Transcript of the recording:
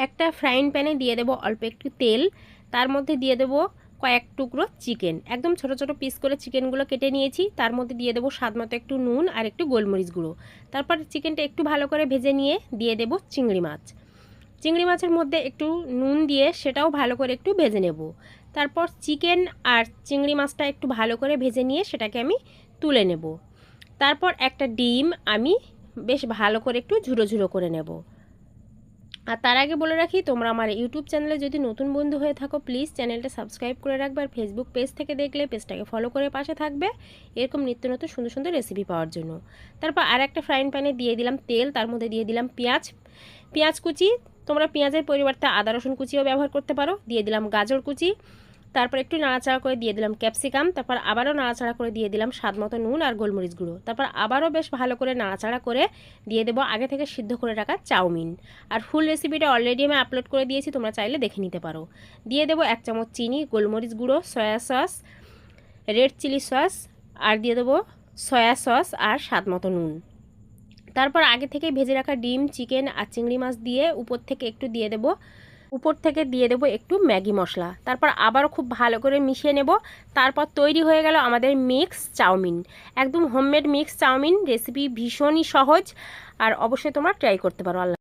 একটা ফ্রাইং প্যানে দিয়ে দেবো অল্প একটু তেল, তার মধ্যে দিয়ে দেবো কয়েক টুকরো চিকেন, একদম ছোট ছোট পিস করে চিকেনগুলো কেটে নিয়েছি। তার মধ্যে দিয়ে দেবো স্বাদ মতো একটু নুন আর একটু গোলমরিচ গুঁড়ো। তারপর চিকেনটা একটু ভালো করে ভেজে নিয়ে দিয়ে দেবো চিংড়ি মাছ। চিংড়ি মাছের মধ্যে একটু নুন দিয়ে সেটাও ভালো করে একটু ভেজে নেব। তারপর চিকেন আর চিংড়ি মাছটা একটু ভালো করে ভেজে নিয়ে সেটাকে আমি তুলে নেব। তারপর একটা ডিম আমি বেশ ভালো করে একটু ঝুরো ঝুরো করে নেব। আর তার আগে বলে রাখি, তোমরা আমার ইউটিউব চ্যানেলে যদি নতুন বন্ধু হয়ে থাকো প্লিজ চ্যানেলটা সাবস্ক্রাইব করে রাখবে, আর ফেসবুক পেজ থেকে দেখলে পেজটাকে ফলো করে পাশে থাকবে এরকম নিত্য নতুন সুন্দর সুন্দর রেসিপি পাওয়ার জন্য। তারপর আর একটা ফ্রাইং প্যানে দিয়ে দিলাম তেল, তার মধ্যে দিয়ে দিলাম পেঁয়াজ কুচি, তোমরা পেঁয়াজের পরিবর্তে আদা রসুন কুচিও ব্যবহার করতে পারো। দিয়ে দিলাম গাজর কুচি, তারপর একটু নাড়াচাড়া করে দিয়ে দিলাম ক্যাপসিকাম, তারপর আবারও নাড়াচাড়া করে দিয়ে দিলাম স্বাদ মতো নুন আর গোলমরিচ গুঁড়ো। তারপর আবারও বেশ ভালো করে নাড়াচাড়া করে দিয়ে দেবো আগে থেকে সিদ্ধ করে রাখা চাউমিন। আর ফুল রেসিপিটা অলরেডি আমি আপলোড করে দিয়েছি, তোমরা চাইলে দেখে নিতে পারো। দিয়ে দেবো 1 চামচ চিনি, গোলমরিচ গুঁড়ো, soya sauce, red chilli sauce, আর দিয়ে দেবো সয়া সস আর স্বাদ মতো নুন। তারপর আগে থেকে ভেজে রাখা ডিম, চিকেন আর চিংড়ি মাছ দিয়ে উপর থেকে দিয়ে দেবো একটু ম্যাগি মশলা। তারপর আবারও খুব ভালো করে মিশিয়ে নেব। তারপর তৈরি হয়ে গেল আমাদের মিক্স চাউমিন, একদম হোমমেড মিক্স চাউমিন রেসিপি, ভীষণই সহজ, আর অবশ্যই তোমরা ট্রাই করতে পারো।